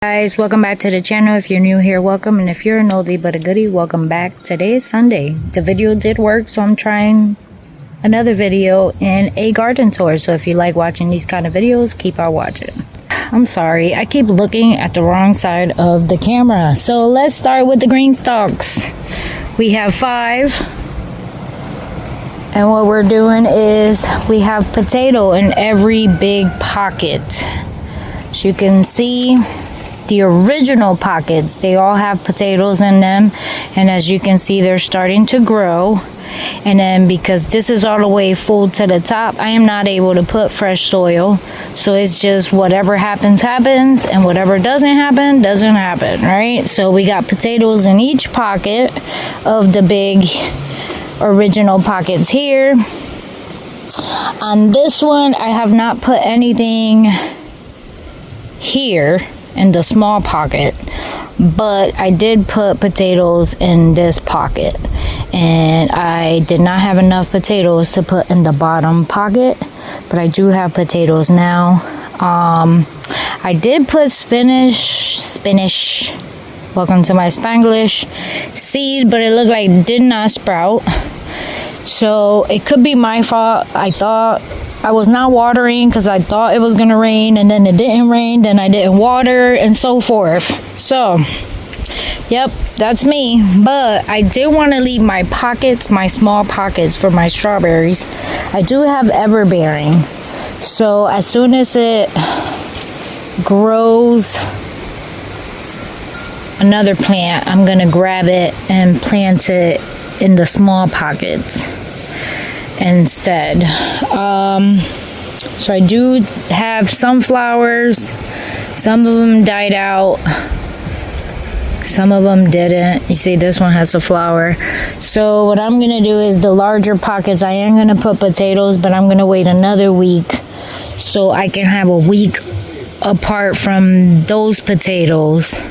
Guys, welcome back to the channel. If you're new here, welcome, and if you're an oldie but a goodie, welcome back. Today is Sunday. The video did work, so I'm trying another video in a garden tour. So if you like watching these kind of videos, keep on watching. I'm sorry, I keep looking at the wrong side of the camera. So let's start with the green stalks. We have 5, and what we're doing is we have potato in every big pocket. As you can see, the original pockets, they all have potatoes in them, and as you can see, they're starting to grow. And then because this is all the way full to the top, I am not able to put fresh soil, so it's just whatever happens happens, and whatever doesn't happen doesn't happen, right? So we got potatoes in each pocket of the big original pockets here. On this one, I have not put anything here in the small pocket, but I did put potatoes in this pocket, and I did not have enough potatoes to put in the bottom pocket, but I do have potatoes now. I did put spinach, welcome to my Spanglish, seed, but it looked like it did not sprout, so it could be my fault. I was not watering because I thought it was gonna rain, and then it didn't rain, then I didn't water, and so forth. So yep, that's me. But I did want to leave my pockets, my small pockets, for my strawberries. I do have everbearing, so as soon as it grows another plant, I'm gonna grab it and plant it in the small pockets instead. So I do have some flowers. Some of them died out, some of them didn't. You see, this one has a flower. So what I'm gonna do is the larger pockets, I am gonna put potatoes, but I'm gonna wait another week so I can have a week apart from those potatoes,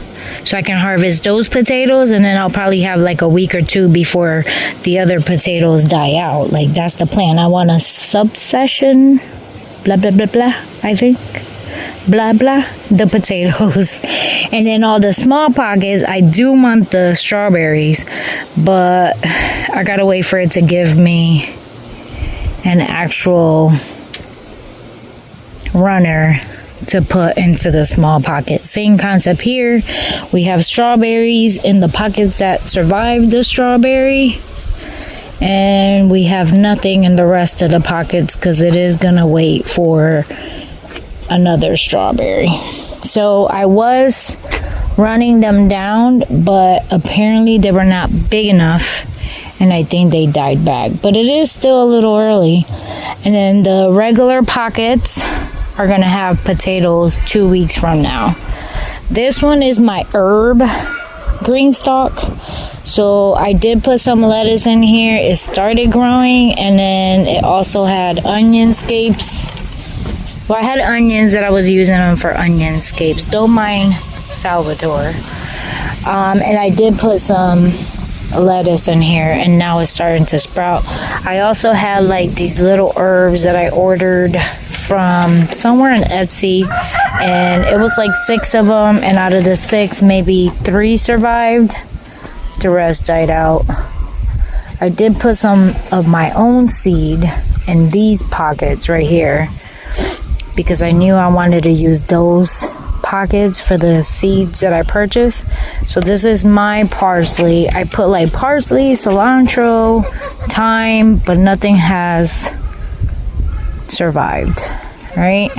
so I can harvest those potatoes, and then I'll probably have like a week or two before the other potatoes die out. Like, that's the plan. I want a subsession, blah blah blah blah, I think, blah blah, the potatoes. And then all the small pockets, I do want the strawberries, but I gotta wait for it to give me an actual runner to put into the small pocket. Same concept here. We have strawberries in the pockets that survived the strawberry, and we have nothing in the rest of the pockets because it is gonna wait for another strawberry. So I was running them down, but apparently they were not big enough, and I think they died back, but it is still a little early. And then the regular pockets are gonna have potatoes 2 weeks from now. This one is my herb green stalk, so I did put some lettuce in here. It started growing, and then it also had onion scapes. Well, I had onions that I was using them for onion scapes. Don't mind Salvador. And I did put some lettuce in here, and now it's starting to sprout. I also had like these little herbs that I ordered from somewhere in Etsy, and it was like 6 of them, and out of the 6, maybe 3 survived. The rest died out. I did put some of my own seed in these pockets right here because I knew I wanted to use those pockets for the seeds that I purchased. So this is my parsley. I put like parsley, cilantro, thyme, but nothing has survived, right?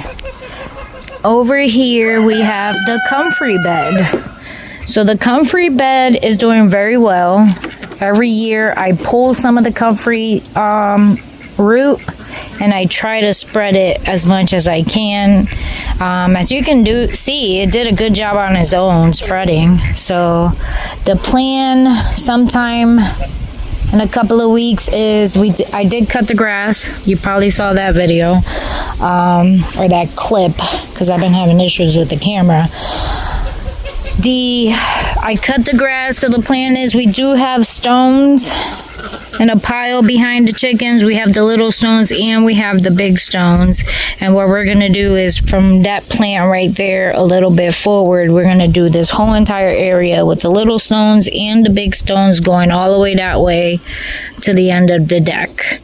Over here we have the comfrey bed. So the comfrey bed is doing very well. Every year I pull some of the comfrey root, and I try to spread it as much as I can. As you can see, it did a good job on its own spreading. So the plan sometime in a couple of weeks is I did cut the grass. You probably saw that video or that clip, because I've been having issues with the camera. I cut the grass, so the plan is we do have stones in a pile behind the chickens. We have the little stones and we have the big stones. And what we're going to do is from that plant right there a little bit forward, we're going to do this whole entire area with the little stones and the big stones going all the way that way to the end of the deck.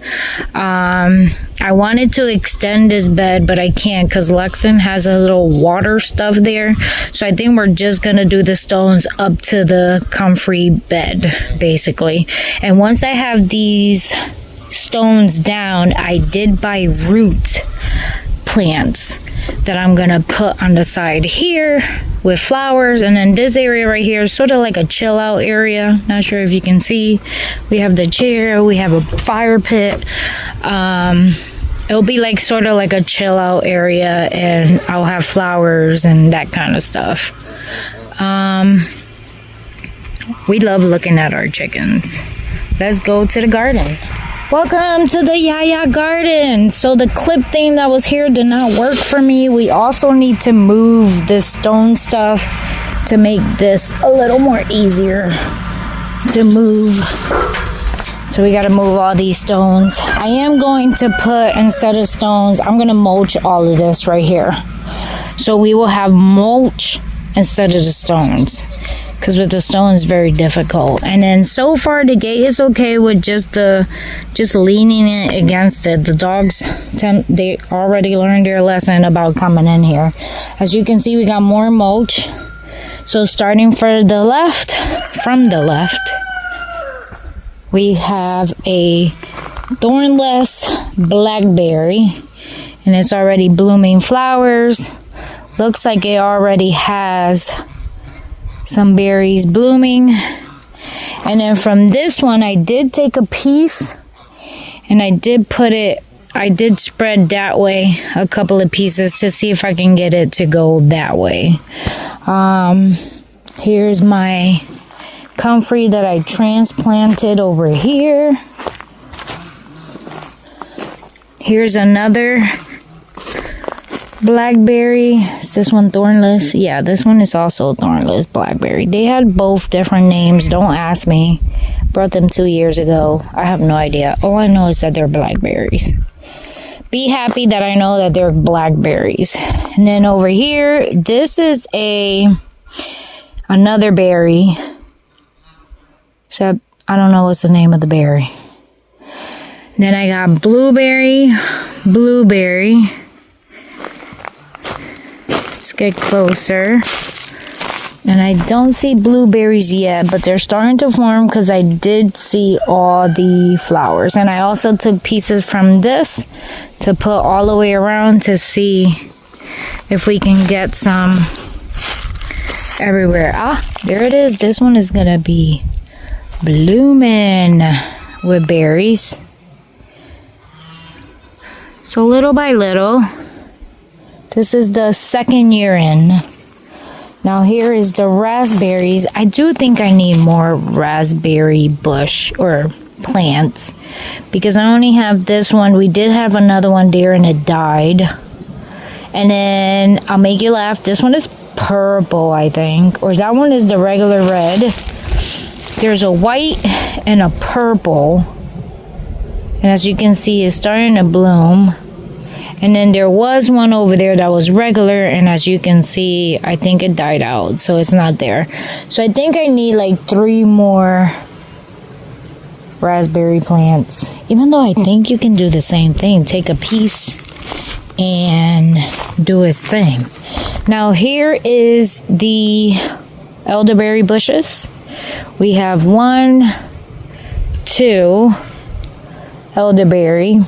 I wanted to extend this bed, but I can't because Lexon has a little water stuff there. So I think we're just going to do the stones up to the comfy bed, basically. And once I have these stones down, I did buy root plants that I'm gonna put on the side here with flowers. And then this area right here is sort of like a chill out area. Not sure if you can see. We have the chair, we have a fire pit. It'll be like sort of like a chill out area, and I'll have flowers and that kind of stuff. We love looking at our chickens. Let's go to the garden. Welcome to the Yaya garden. So the clip thing that was here did not work for me. We also need to move this stone stuff to make this a little more easier to move. So we got to move all these stones. I am going to put, instead of stones, I'm going to mulch all of this right here. So we will have mulch instead of the stones. Because with the stones, very difficult. And then so far the gate is okay with just leaning it against it. The dogs, they already learned their lesson about coming in here. As you can see, we got more mulch. So starting from the left, we have a thornless blackberry. And it's already blooming flowers. Looks like it already has some berries blooming. And then from this one, I did take a piece and I did spread that way a couple of pieces to see if I can get it to go that way. Here's my comfrey that I transplanted over here. Here's another blackberry. Is this one thornless? Yeah, this one is also thornless blackberry. They had both different names. Don't ask me. Brought them 2 years ago. I have no idea. All I know is that they're blackberries. Be happy that I know that they're blackberries. And then over here, this is another berry. Except I don't know what's the name of the berry. Then I got blueberry. Let's get closer. And I don't see blueberries yet, but they're starting to form because I did see all the flowers. And I also took pieces from this to put all the way around to see if we can get some everywhere. There it is. This one is going to be blooming with berries. So little by little, this is the second year in. Now here is the raspberries. I do think I need more raspberry bush or plants because I only have this one. We did have another one there and it died. And then I'll make you laugh. This one is purple, I think. Or that one is the regular red. There's a white and a purple. And as you can see, it's starting to bloom. And then there was one over there that was regular, and as you can see, I think it died out, so it's not there. So I think I need like 3 more raspberry plants. Even though I think you can do the same thing. Take a piece and do its thing. Now here is the elderberry bushes. We have 1, 2 elderberry.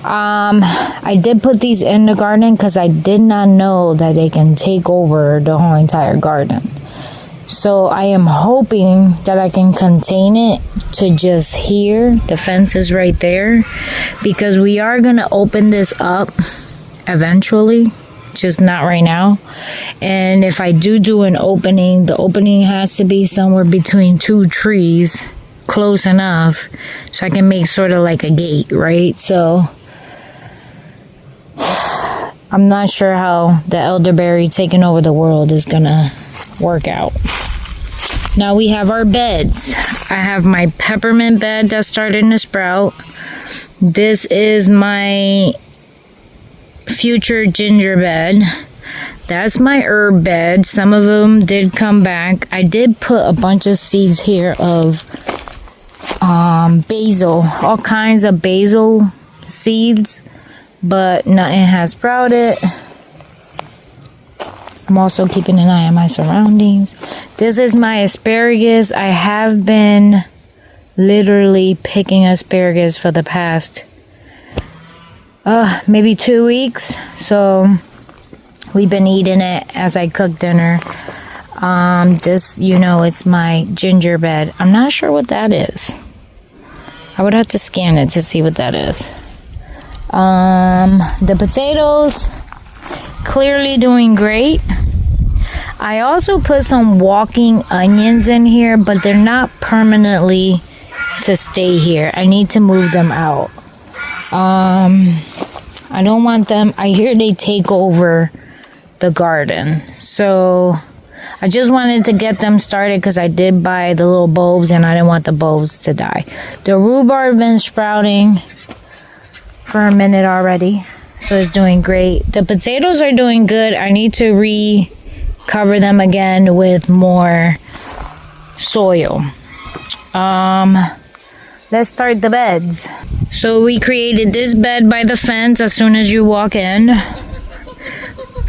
I did put these in the garden because I did not know that they can take over the whole entire garden. So I am hoping that I can contain it to just here. The fence is right there because we are going to open this up eventually, just not right now. And if I do an opening, the opening has to be somewhere between 2 trees, close enough so I can make sort of like a gate, right? So I'm not sure how the elderberry taking over the world is gonna work out. Now we have our beds. I have my peppermint bed that's starting to sprout. This is my future ginger bed. That's my herb bed. Some of them did come back. I did put a bunch of seeds here of basil, all kinds of basil seeds, but nothing has sprouted. I'm also keeping an eye on my surroundings. This is my asparagus. I have been literally picking asparagus for the past maybe 2 weeks. So we've been eating it as I cook dinner. This, it's my ginger bed. I'm not sure what that is. I would have to scan it to see what that is. The potatoes, clearly doing great. I also put some walking onions in here, but they're not permanently to stay here. I need to move them out. I don't want them. I hear they take over the garden. So I just wanted to get them started because I did buy the little bulbs and I didn't want the bulbs to die. The rhubarb been sprouting for a minute already, so it's doing great. The potatoes are doing good. I need to recover them again with more soil. Let's start the beds. So we created this bed by the fence as soon as you walk in.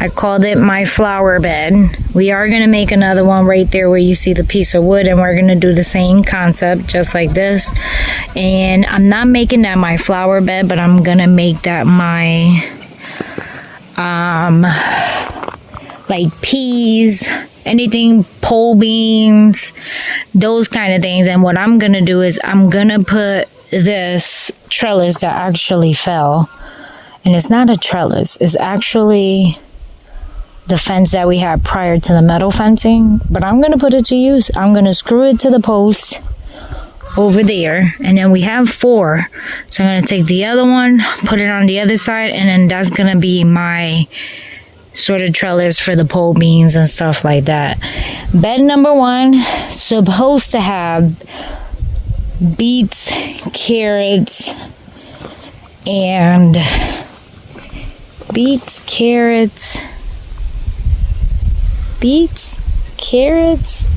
I called it my flower bed. We are going to make another one right there where you see the piece of wood, and we're going to do the same concept just like this. And I'm not making that my flower bed, but I'm going to make that my like peas, anything, pole beans, those kind of things. And what I'm going to do is I'm going to put this trellis that actually fell. And it's not a trellis. It's actually the fence that we had prior to the metal fencing, but I'm going to put it to use. I'm going to screw it to the post over there, and then we have 4. So I'm going to take the other one, put it on the other side, and then that's going to be my sort of trellis for the pole beans and stuff like that. Bed number 1, supposed to have beets, carrots, and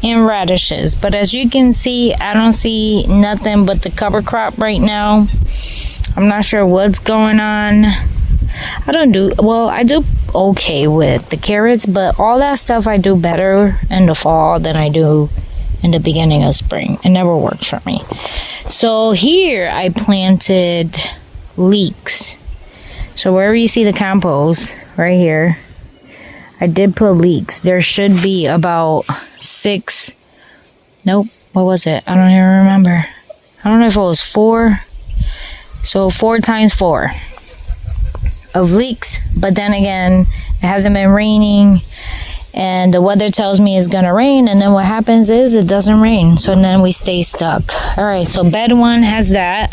and radishes. But as you can see, I don't see nothing but the cover crop right now. I'm not sure what's going on. I do okay with the carrots, but all that stuff I do better in the fall than I do in the beginning of spring. It never works for me. So here I planted leeks. So wherever you see the compost, right here, I did put leeks. There should be about 6. Nope. What was it? I don't even remember. I don't know if it was 4. So 4 times 4 of leeks. But then again, it hasn't been raining. And the weather tells me it's going to rain. And then what happens is it doesn't rain. So then we stay stuck. All right. So bed 1 has that.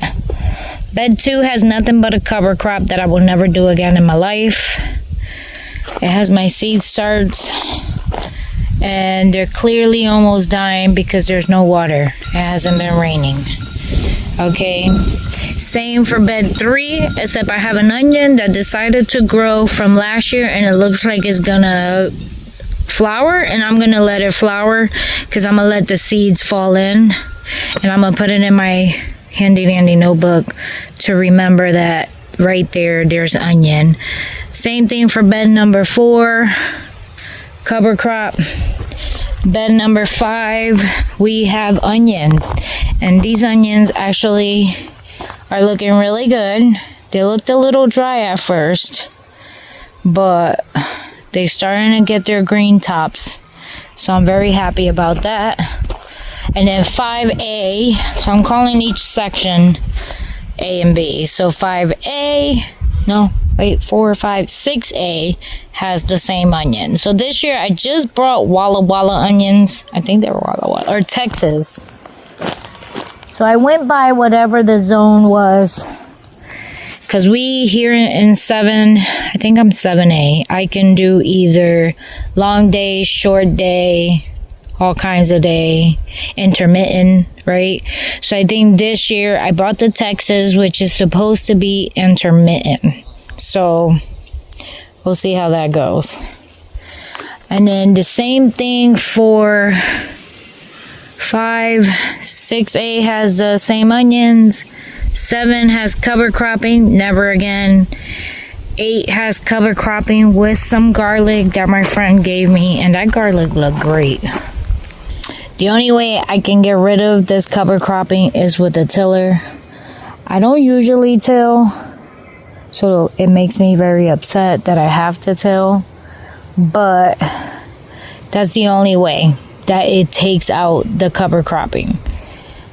Bed 2 has nothing but a cover crop that I will never do again in my life. It has my seed starts, and they're clearly almost dying because there's no water. It hasn't been raining. Okay. Same for bed 3, except I have an onion that decided to grow from last year, and it looks like it's gonna flower, and I'm gonna let it flower because I'm gonna let the seeds fall in, and I'm gonna put it in my handy dandy notebook to remember that right there's onion. Same thing for bed number 4, cover crop. Bed number 5, we have onions, and these onions actually are looking really good. They looked a little dry at first, but they're starting to get their green tops, so I'm very happy about that. And then 5A, so I'm calling each section A and B. So 5A, 6A has the same onion. So this year I just brought Walla Walla onions. I think they were Walla Walla, or Texas. So I went by whatever the zone was. Because we here in 7, I think I'm 7A, I can do either long day, short day, all kinds of day, intermittent, right? So I think this year I bought the Texas, which is supposed to be intermittent. So we'll see how that goes. And then the same thing for 5, 6A has the same onions. 7 has cover cropping, never again. 8 has cover cropping with some garlic that my friend gave me, and that garlic looked great. The only way I can get rid of this cover cropping is with a tiller. I don't usually till, so it makes me very upset that I have to till, but that's the only way that it takes out the cover cropping.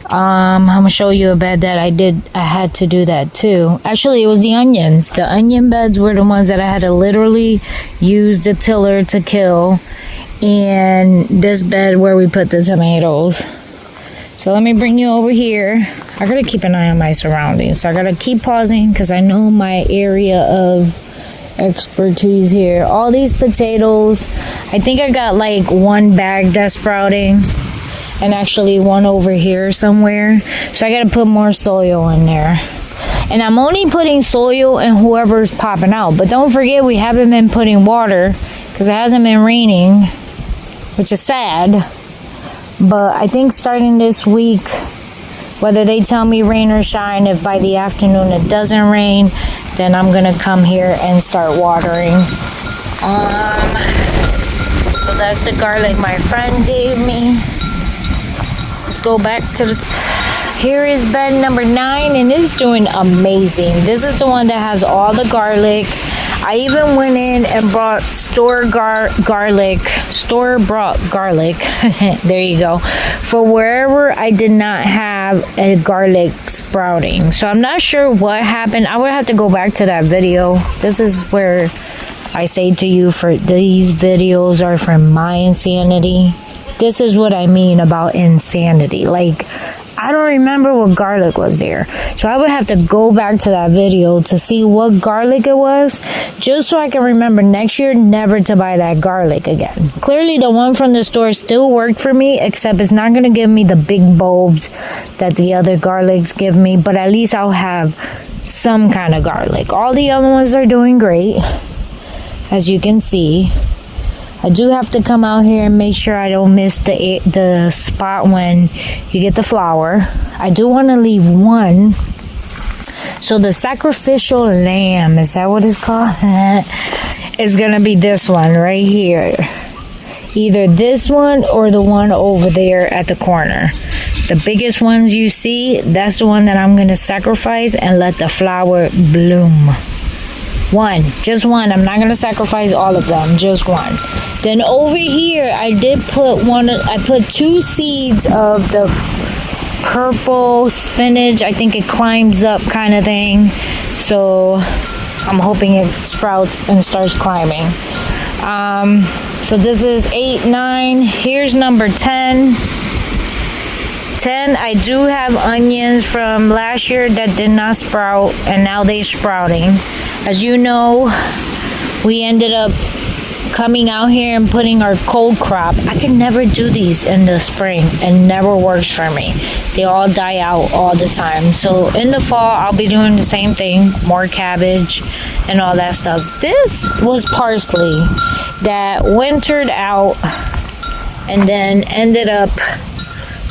I'm gonna show you a bed that I had to do that too. Actually, it was the onions. The onion beds were the ones that I had to literally use the tiller to kill. And this bed where we put the tomatoes. So let me bring you over here. I gotta keep an eye on my surroundings. So I gotta keep pausing because I know my area of expertise here. All these potatoes, I think I got like one bag that's sprouting. And actually one over here somewhere. So I gotta put more soil in there. And I'm only putting soil in whoever's popping out. But don't forget, we haven't been putting water because it hasn't been raining, which is sad. But I think starting this week, whether they tell me rain or shine, if by the afternoon it doesn't rain, then I'm gonna come here and start watering. So that's the garlic my friend gave me. Let's go back to the here is bed number 9, and it's doing amazing. This is the one that has all the garlic. I even went in and bought store-bought garlic. There you go. For wherever I did not have a garlic sprouting. So I'm not sure what happened. I would have to go back to that video. This is where I say to you, for these videos are for my insanity. This is what I mean about insanity. Like, I don't remember what garlic was there. So I would have to go back to that video to see what garlic it was, just so I can remember next year never to buy that garlic again. Clearly the one from the store still worked for me, except it's not going to give me the big bulbs that the other garlics give me, but at least I'll have some kind of garlic. All the other ones are doing great, as you can see. I do have to come out here and make sure I don't miss the spot when you get the flour. I do want to leave one. So the sacrificial lamb, is that what it's called? It's going to be this one right here. Either this one or the one over there at the corner. The biggest ones you see, that's the one that I'm going to sacrifice and let the flower bloom. One, just one. I'm not going to sacrifice all of them, just one. Then over here, I did put I put 2 seeds of the purple spinach. I think it climbs up kind of thing. So I'm hoping it sprouts and starts climbing. So this is 8, 9. Here's number 10. 10, I do have onions from last year that did not sprout, and now they're sprouting. As you know, we ended up coming out here and putting our cold crop. I can never do these in the spring. It never works for me. They all die out all the time. So in the fall, I'll be doing the same thing, more cabbage and all that stuff. This was parsley that wintered out and then ended up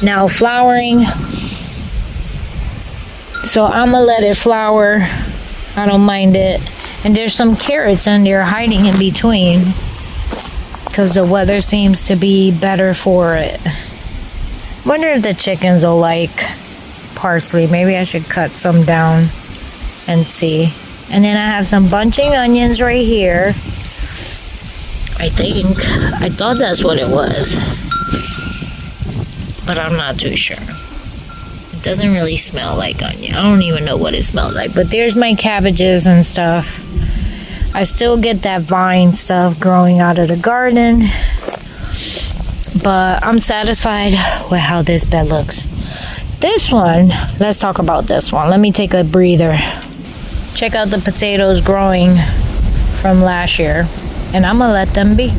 now flowering. So I'm gonna let it flower. I don't mind it. And there's some carrots in there hiding in between because the weather seems to be better for it. Wonder if the chickens will like parsley. Maybe I should cut some down and see. And then I have some bunching onions right here. I thought that's what it was, but I'm not too sure. It doesn't really smell like onion. I don't even know what it smells like. But there's my cabbages and stuff. I still get that vine stuff growing out of the garden. But I'm satisfied with how this bed looks. This one, let's talk about this one. Let me take a breather. Check out the potatoes growing from last year. And I'm gonna let them be.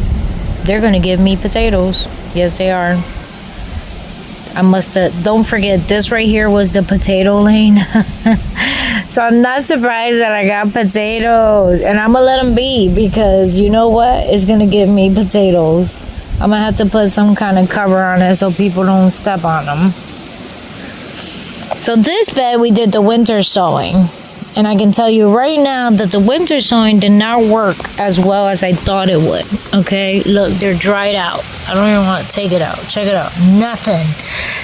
they're gonna give me potatoes. Yes, they are. I must have, don't forget, this right here was the potato lane. So I'm not surprised that I got potatoes. And I'm gonna let them be, because you know what? It's gonna give me potatoes. I'm gonna have to put some kind of cover on it so people don't step on them. So this bed, we did the winter sowing. And I can tell you right now that the winter sowing did not work as well as I thought it would. Okay, look, they're dried out. I don't even want to take it out. Check it out. Nothing.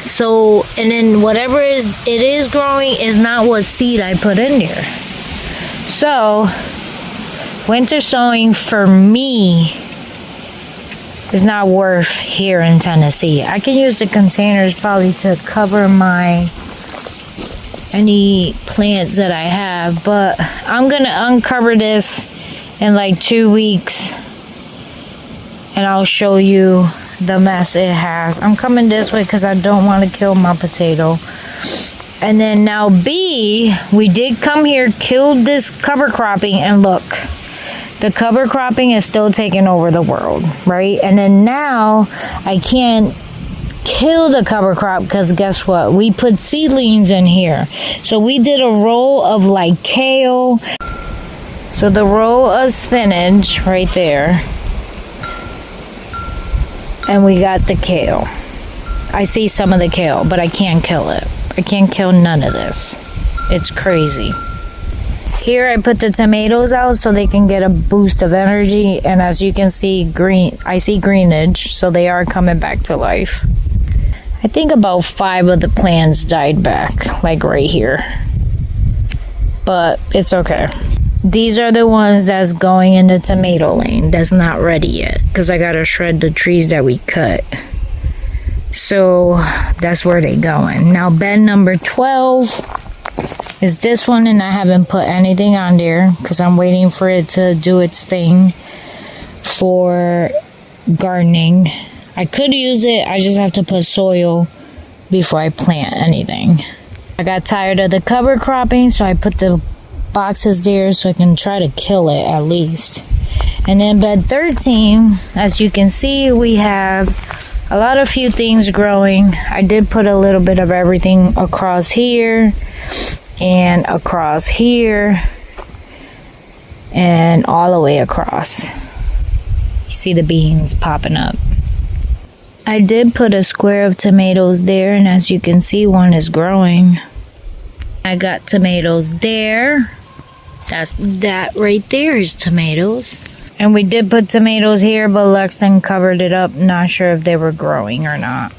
So, and then whatever it is growing is not what seed I put in there. So, winter sowing for me is not worth here in Tennessee. I can use the containers probably to cover any plants that I have, but I'm gonna uncover this in like 2 weeks and I'll show you the mess it has. I'm coming this way because I don't want to kill my potato. And then now B, we did come here, killed this cover cropping, and look, the cover cropping is still taking over the world, right? And then now I can't kill the cover crop because guess what? We put seedlings in here. So we did a row of like kale. So the row of spinach right there. And we got the kale. I see some of the kale, but I can't kill it. I can't kill none of this. It's crazy. Here I put the tomatoes out so they can get a boost of energy. And as you can see, I see greenage. So they are coming back to life. I think about 5 of the plants died back, like right here. But it's okay. These are the ones that's going in the tomato lane. That's not ready yet, because I gotta shred the trees that we cut. So that's where they going. Now bed number 12 is this one, and I haven't put anything on there because I'm waiting for it to do its thing for gardening. I could use it, I just have to put soil before I plant anything. I got tired of the cover cropping, so I put the boxes there so I can try to kill it at least. And then bed 13, as you can see, we have a few things growing. I did put a little bit of everything across here and across here and all the way across. You see the beans popping up. I did put a square of tomatoes there, and as you can see, one is growing. I got tomatoes there. That right there is tomatoes. And we did put tomatoes here, but Lexton covered it up. Not sure if they were growing or not.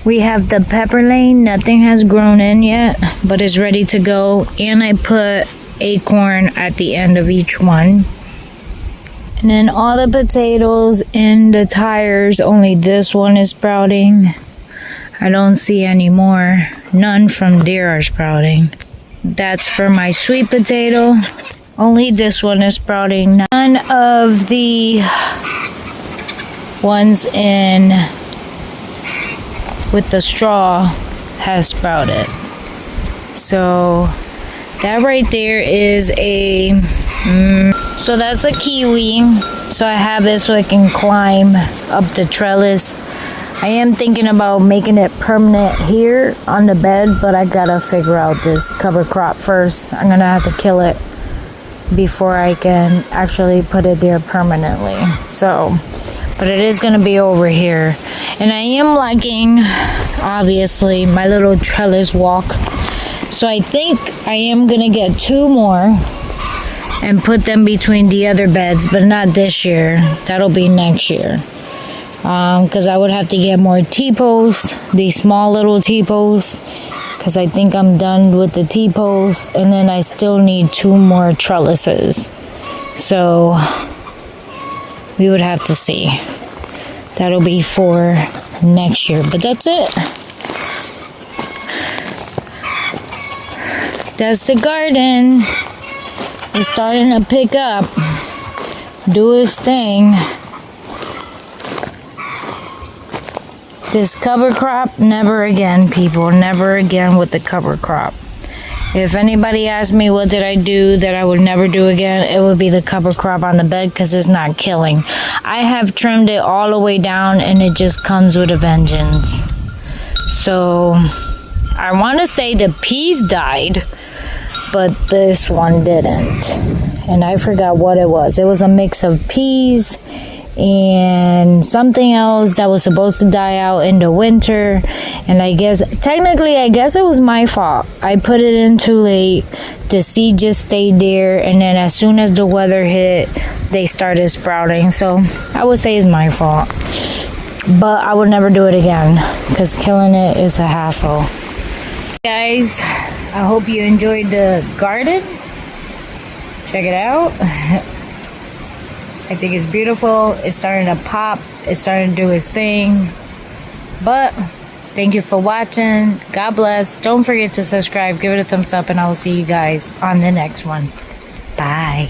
We have the pepper lane. Nothing has grown in yet, but it's ready to go. And I put acorn at the end of each one. And then all the potatoes in the tires, only this one is sprouting. I don't see any more. None from there are sprouting. That's for my sweet potato. Only this one is sprouting. None of the ones in with the straw has sprouted. So that right there is a so that's a kiwi. So I have it so I can climb up the trellis. I am thinking about making it permanent here on the bed, but I gotta figure out this cover crop first. I'm gonna have to kill it before I can actually put it there permanently. So, but it is gonna be over here. And I am liking, obviously, my little trellis walk. So I think I am gonna get 2 more and put them between the other beds, but not this year. That'll be next year. Because I would have to get more T-posts, these small little T-posts, because I think I'm done with the T-posts, and then I still need 2 more trellises. So we would have to see. That'll be for next year, but that's it. That's the garden. It's starting to pick up, do its thing. This cover crop, never again, people. Never again with the cover crop. If anybody asked me what did I do that I would never do again, it would be the cover crop on the bed because it's not killing. I have trimmed it all the way down and it just comes with a vengeance. So I want to say the peas died, but this one didn't. And I forgot what it was. It was a mix of peas and something else that was supposed to die out in the winter. And I guess it was my fault. I put it in too late. The seed just stayed there, and then as soon as the weather hit, they started sprouting. So I would say it's my fault, but I would never do it again because killing it is a hassle. Guys, I hope you enjoyed the garden. Check it out. I think it's beautiful. It's starting to pop. It's starting to do its thing. But thank you for watching. God bless. Don't forget to subscribe. Give it a thumbs up. And I will see you guys on the next one. Bye.